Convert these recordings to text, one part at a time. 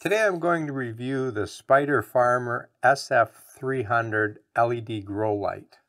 Today I'm going to review the Spider Farmer SF300 LED grow light.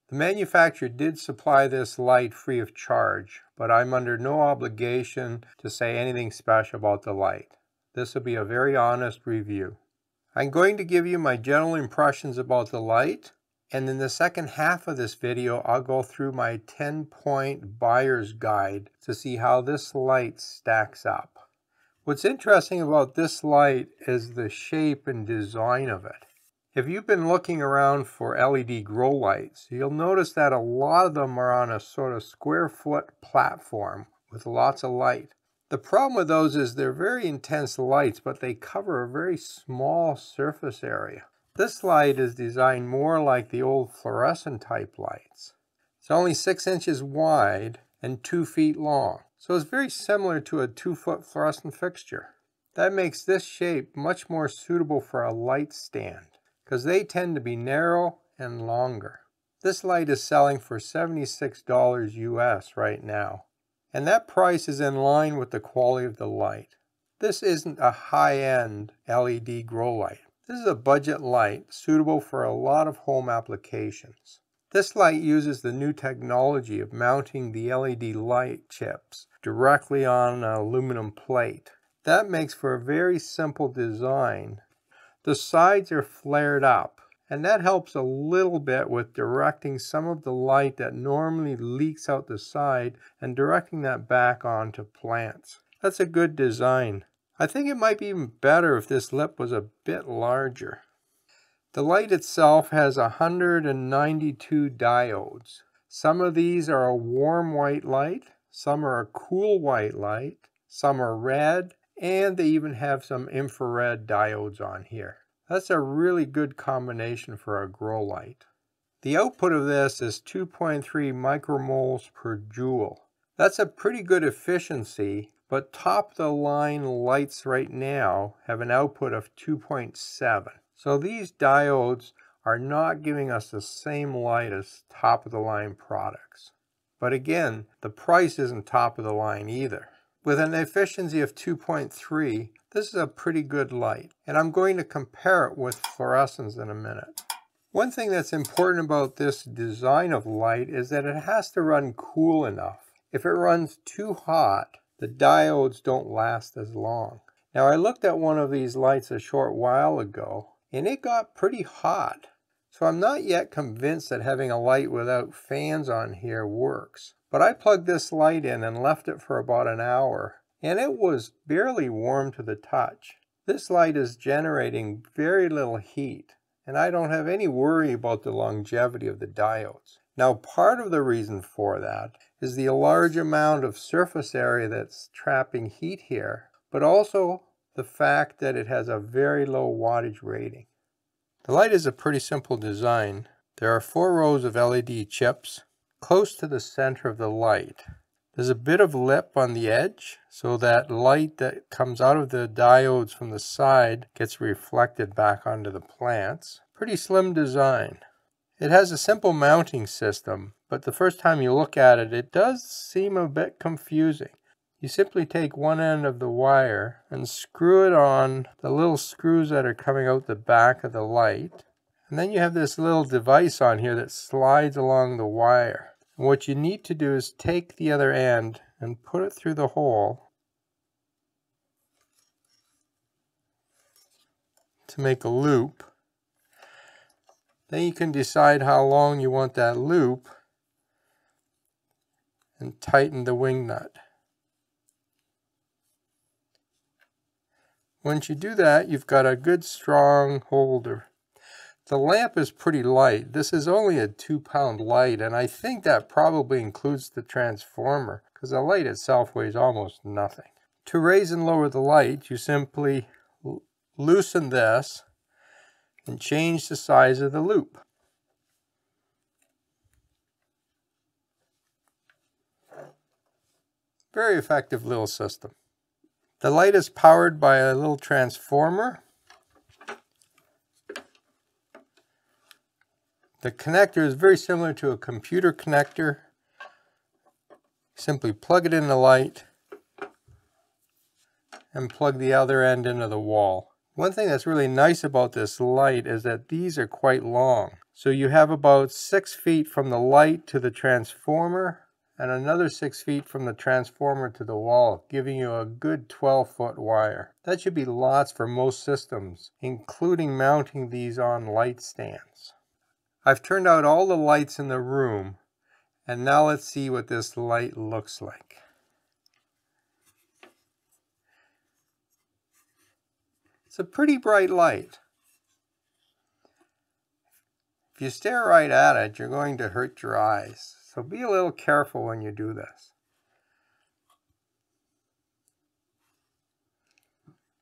The manufacturer did supply this light free of charge, but I'm under no obligation to say anything special about the light. This will be a very honest review. I'm going to give you my general impressions about the light, and in the second half of this video I'll go through my 10-point buyer's guide to see how this light stacks up. What's interesting about this light is the shape and design of it. If you've been looking around for LED grow lights, you'll notice that a lot of them are on a sort of square foot platform with lots of light. The problem with those is they're very intense lights, but they cover a very small surface area. This light is designed more like the old fluorescent type lights. It's only 6 inches wide and 2 feet long. So it's very similar to a 2-foot fluorescent fixture. That makes this shape much more suitable for a light stand, because they tend to be narrow and longer. This light is selling for $76 US right now, and that price is in line with the quality of the light. This isn't a high-end LED grow light. This is a budget light suitable for a lot of home applications. This light uses the new technology of mounting the LED light chips directly on an aluminum plate. That makes for a very simple design. The sides are flared up, and that helps a little bit with directing some of the light that normally leaks out the side and directing that back onto plants. That's a good design. I think it might be even better if this lip was a bit larger. The light itself has 192 diodes. Some of these are a warm white light, some are a cool white light, some are red, and they even have some infrared diodes on here. That's a really good combination for a grow light. The output of this is 2.3 micromoles per joule. That's a pretty good efficiency, but top of the line lights right now have an output of 2.7. So these diodes are not giving us the same light as top of the line products. But again, the price isn't top of the line either. With an efficiency of 2.3, this is a pretty good light, and I'm going to compare it with fluorescents in a minute. One thing that's important about this design of light is that it has to run cool enough. If it runs too hot, the diodes don't last as long. Now, I looked at one of these lights a short while ago, and it got pretty hot. So I'm not yet convinced that having a light without fans on here works. But I plugged this light in and left it for about an hour, and it was barely warm to the touch. This light is generating very little heat, and I don't have any worry about the longevity of the diodes. Now, part of the reason for that is the large amount of surface area that's trapping heat here, but also the fact that it has a very low wattage rating. The light is a pretty simple design. There are 4 rows of LED chips close to the center of the light. There's a bit of lip on the edge so that light that comes out of the diodes from the side gets reflected back onto the plants. Pretty slim design. It has a simple mounting system, but the first time you look at it, it does seem a bit confusing. You simply take one end of the wire and screw it on the little screws that are coming out the back of the light. And then you have this little device on here that slides along the wire. And what you need to do is take the other end and put it through the hole to make a loop. Then you can decide how long you want that loop and tighten the wing nut. Once you do that, you've got a good strong holder. The lamp is pretty light. This is only a 2-pound light, and I think that probably includes the transformer, because the light itself weighs almost nothing. To raise and lower the light, you simply loosen this and change the size of the loop. Very effective little system. The light is powered by a little transformer. The connector is very similar to a computer connector. Simply plug it in the light and plug the other end into the wall. One thing that's really nice about this light is that these are quite long. So you have about 6 feet from the light to the transformer and another 6 feet from the transformer to the wall, giving you a good 12-foot wire. That should be lots for most systems, including mounting these on light stands. I've turned out all the lights in the room, and now let's see what this light looks like. It's a pretty bright light. If you stare right at it, you're going to hurt your eyes. So be a little careful when you do this.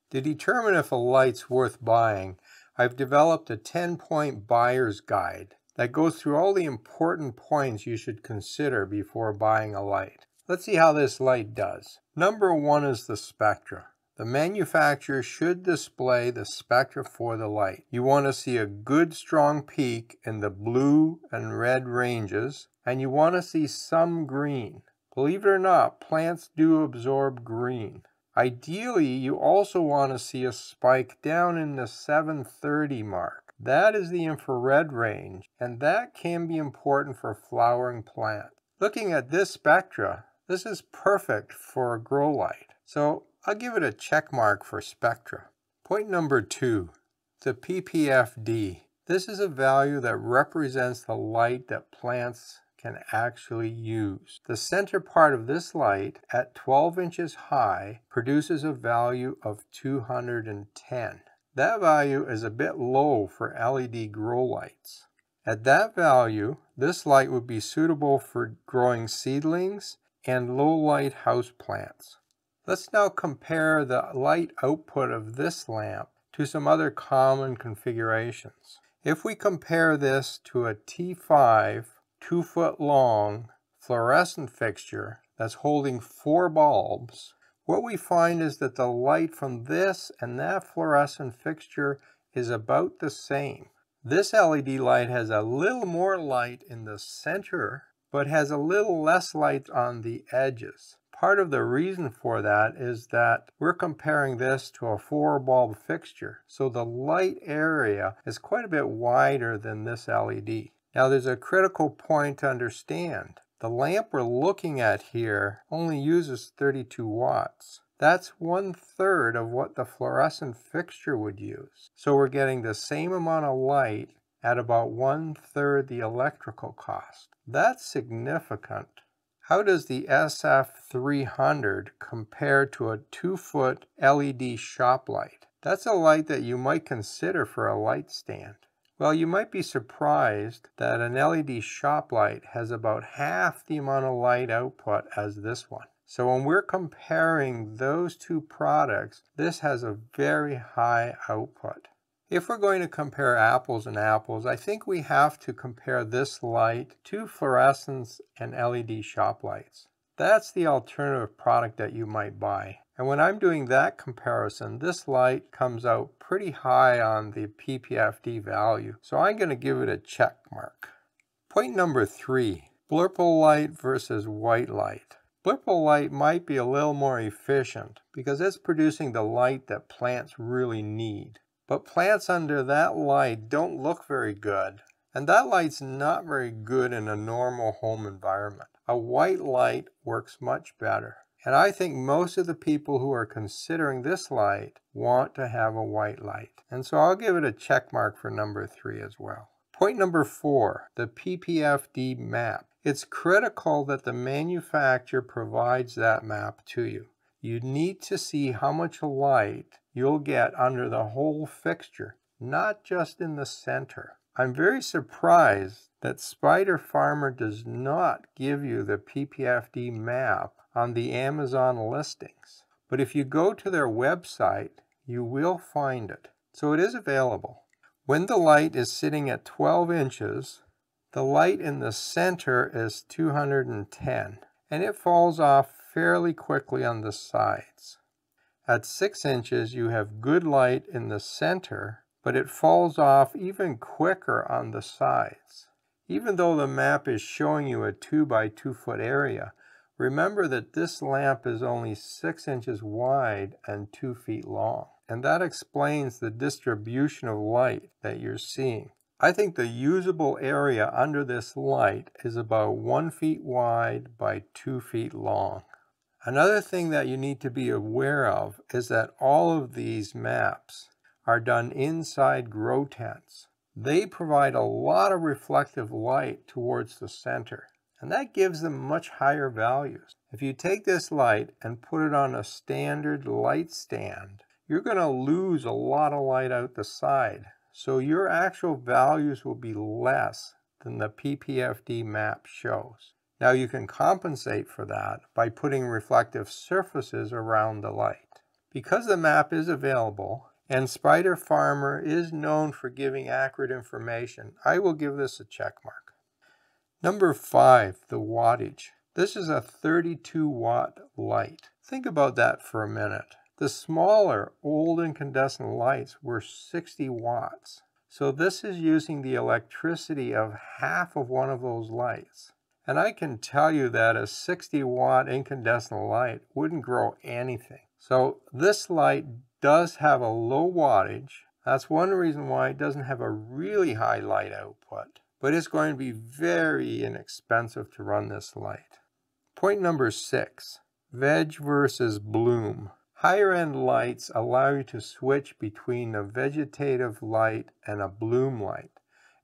To determine if a light's worth buying, I've developed a 10-point buyer's guide that goes through all the important points you should consider before buying a light. Let's see how this light does. Number 1 is the Spectra. The manufacturer should display the spectra for the light. You want to see a good strong peak in the blue and red ranges, and you want to see some green. Believe it or not, plants do absorb green. Ideally, you also want to see a spike down in the 730 mark. That is the infrared range, and that can be important for flowering plants. Looking at this spectra, this is perfect for a grow light. So I'll give it a check mark for Spectra. Point number 2, the ppfd. This is a value that represents the light that plants can actually use. The center part of this light at 12 inches high produces a value of 210. That value is a bit low for LED grow lights. At that value, this light would be suitable for growing seedlings and low light houseplants. Let's now compare the light output of this lamp to some other common configurations. If we compare this to a T5 2-foot long fluorescent fixture that's holding 4 bulbs, what we find is that the light from this and that fluorescent fixture is about the same. This LED light has a little more light in the center, but has a little less light on the edges. Part of the reason for that is that we're comparing this to a 4-bulb fixture, so the light area is quite a bit wider than this LED. Now there's a critical point to understand. The lamp we're looking at here only uses 32 watts. That's 1/3 of what the fluorescent fixture would use. So we're getting the same amount of light at about 1/3 the electrical cost. That's significant. How does the SF300 compare to a 2-foot LED shop light? That's a light that you might consider for a light stand. Well, you might be surprised that an LED shop light has about half the amount of light output as this one. So when we're comparing those two products, this has a very high output. If we're going to compare apples and apples, I think we have to compare this light to fluorescents and LED shop lights. That's the alternative product that you might buy. And when I'm doing that comparison, this light comes out pretty high on the ppfd value. So I'm going to give it a check mark. Point number 3, blurple light versus white light. Blurple light might be a little more efficient because it's producing the light that plants really need. But plants under that light don't look very good, and that light's not very good in a normal home environment. A white light works much better, and I think most of the people who are considering this light want to have a white light. And so I'll give it a check mark for number 3 as well. Point number 4, the ppfd map. It's critical that the manufacturer provides that map to you. You need to see how much light you'll get under the whole fixture, not just in the center. I'm very surprised that Spider Farmer does not give you the ppfd map on the Amazon listings. But if you go to their website, you will find it. So it is available. When the light is sitting at 12 inches, the light in the center is 210, and it falls off fairly quickly on the sides. At 6 inches, you have good light in the center, but it falls off even quicker on the sides. Even though the map is showing you a 2 by 2 foot area, Remember that this lamp is only 6 inches wide and 2 feet long, and that explains the distribution of light that you're seeing. I think the usable area under this light is about 1 foot wide by 2 feet long. Another thing that you need to be aware of is that all of these maps are done inside grow tents. They provide a lot of reflective light towards the center, and that gives them much higher values. If you take this light and put it on a standard light stand, you're going to lose a lot of light out the side, so your actual values will be less than the PPFD map shows. Now you can compensate for that by putting reflective surfaces around the light. Because the map is available and Spider Farmer is known for giving accurate information, I will give this a check mark. Number 5, the wattage. This is a 32 watt light. Think about that for a minute. The smaller old incandescent lights were 60 watts. So this is using the electricity of half of one of those lights. And I can tell you that a 60 watt incandescent light wouldn't grow anything. So this light does have a low wattage. That's one reason why it doesn't have a really high light output. But it's going to be very inexpensive to run this light. Point number 6, veg versus bloom. Higher end lights allow you to switch between a vegetative light and a bloom light,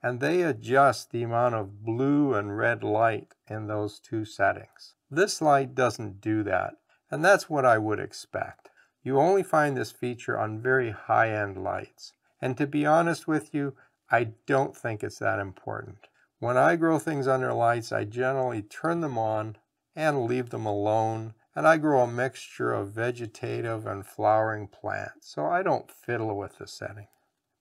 and they adjust the amount of blue and red light in those two settings. This light doesn't do that, and that's what I would expect. You only find this feature on very high-end lights, and to be honest with you, I don't think it's that important. When I grow things under lights, I generally turn them on and leave them alone, and I grow a mixture of vegetative and flowering plants, so I don't fiddle with the setting.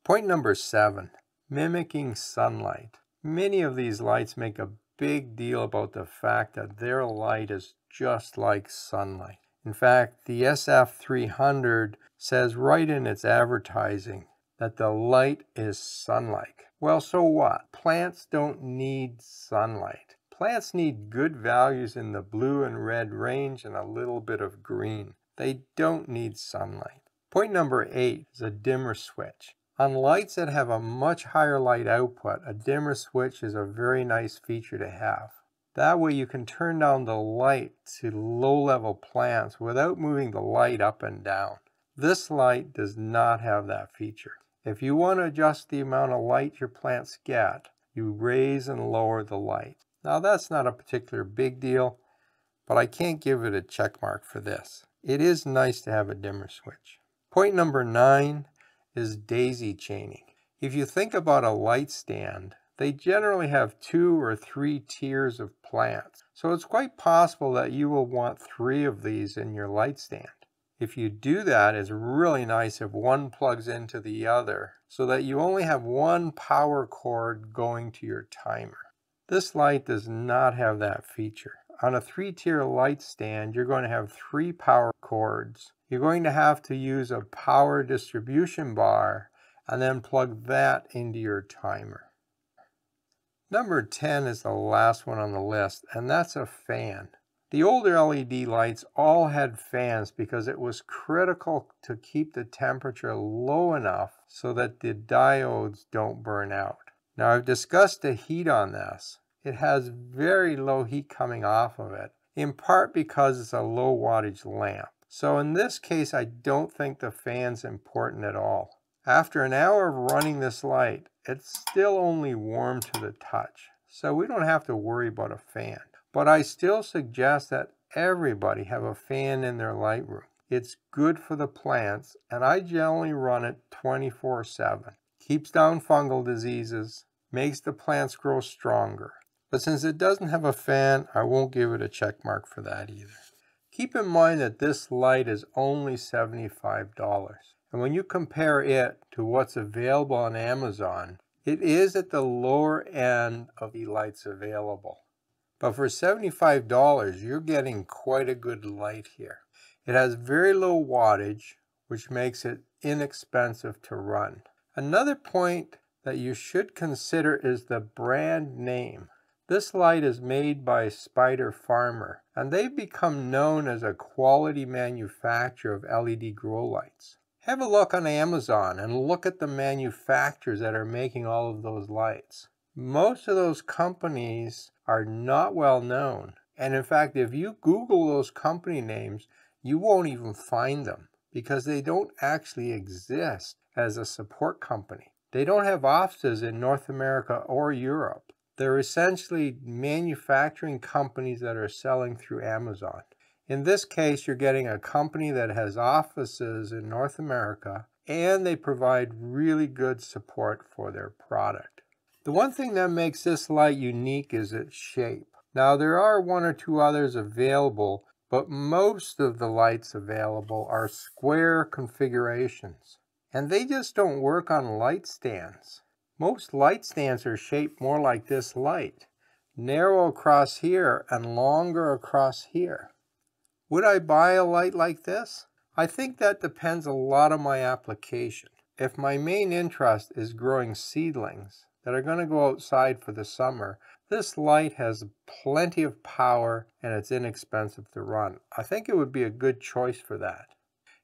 Point number 7. Mimicking sunlight. Many of these lights make a big deal about the fact that their light is just like sunlight. In fact, the SF300 says right in its advertising that the light is sun-like. Well, so what? Plants don't need sunlight. Plants need good values in the blue and red range and a little bit of green. They don't need sunlight. Point number 8 is a dimmer switch. On lights that have a much higher light output, a dimmer switch is a very nice feature to have. That way you can turn down the light to low-level plants without moving the light up and down. This light does not have that feature. If you want to adjust the amount of light your plants get, you raise and lower the light. Now that's not a particular big deal, but I can't give it a check mark for this. It is nice to have a dimmer switch. Point number 9 is daisy chaining. If you think about a light stand, they generally have 2 or 3 tiers of plants. So it's quite possible that you will want 3 of these in your light stand. If you do that, it's really nice if one plugs into the other so that you only have one power cord going to your timer. This light does not have that feature. On a 3-tier light stand, you're going to have 3 power cords. You're going to have to use a power distribution bar and then plug that into your timer. Number 10 is the last one on the list, and that's a fan. The older LED lights all had fans because it was critical to keep the temperature low enough so that the diodes don't burn out. Now I've discussed the heat on this. It has very low heat coming off of it, in part because it's a low wattage lamp. So in this case, I don't think the fan's important at all. After an hour of running this light, it's still only warm to the touch, so we don't have to worry about a fan. But I still suggest that everybody have a fan in their light room. It's good for the plants, and I generally run it 24/7. Keeps down fungal diseases, makes the plants grow stronger. But since it doesn't have a fan, I won't give it a check mark for that either. Keep in mind that this light is only $75. And when you compare it to what's available on Amazon, it is at the lower end of the lights available. But for $75, you're getting quite a good light here. It has very low wattage, which makes it inexpensive to run. Another point that you should consider is the brand name. This light is made by Spider Farmer, and they've become known as a quality manufacturer of LED grow lights. Have a look on Amazon and look at the manufacturers that are making all of those lights. Most of those companies are not well known, and in fact, if you Google those company names, you won't even find them because they don't actually exist as a support company. They don't have offices in North America or Europe. They're essentially manufacturing companies that are selling through Amazon. In this case, you're getting a company that has offices in North America, and they provide really good support for their product. The one thing that makes this light unique is its shape. Now, there are one or two others available, but most of the lights available are square configurations, and they just don't work on light stands. Most light stands are shaped more like this light, narrow across here and longer across here. Would I buy a light like this? I think that depends a lot on my application. If my main interest is growing seedlings that are going to go outside for the summer, this light has plenty of power and it's inexpensive to run. I think it would be a good choice for that.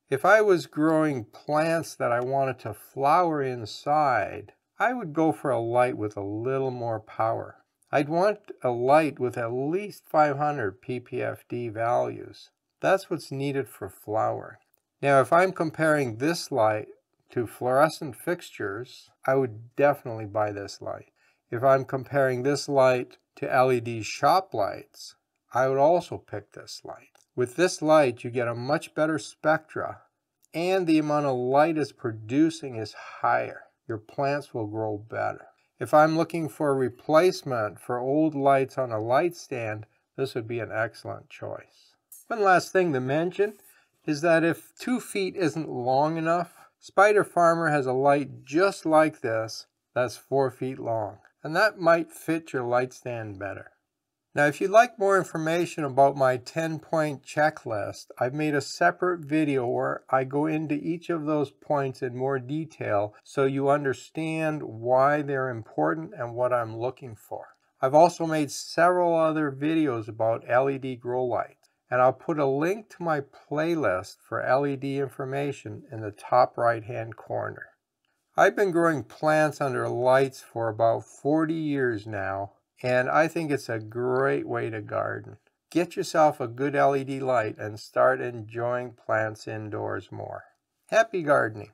If I was growing plants that I wanted to flower inside, I would go for a light with a little more power. I'd want a light with at least 500 ppfd values. That's what's needed for flowering. Now, if I'm comparing this light to fluorescent fixtures, I would definitely buy this light. If I'm comparing this light to LED shop lights, I would also pick this light. With this light, you get a much better spectra, and the amount of light it's producing is higher. Your plants will grow better. If I'm looking for a replacement for old lights on a light stand, this would be an excellent choice. One last thing to mention is that if 2 feet isn't long enough, Spider Farmer has a light just like this that's 4 feet long, and that might fit your light stand better. Now, if you'd like more information about my 10-point checklist, I've made a separate video where I go into each of those points in more detail so you understand why they're important and what I'm looking for. I've also made several other videos about LED grow lights, and I'll put a link to my playlist for LED information in the top right-hand corner. I've been growing plants under lights for about 40 years now, and I think it's a great way to garden. Get yourself a good LED light and start enjoying plants indoors more. Happy gardening!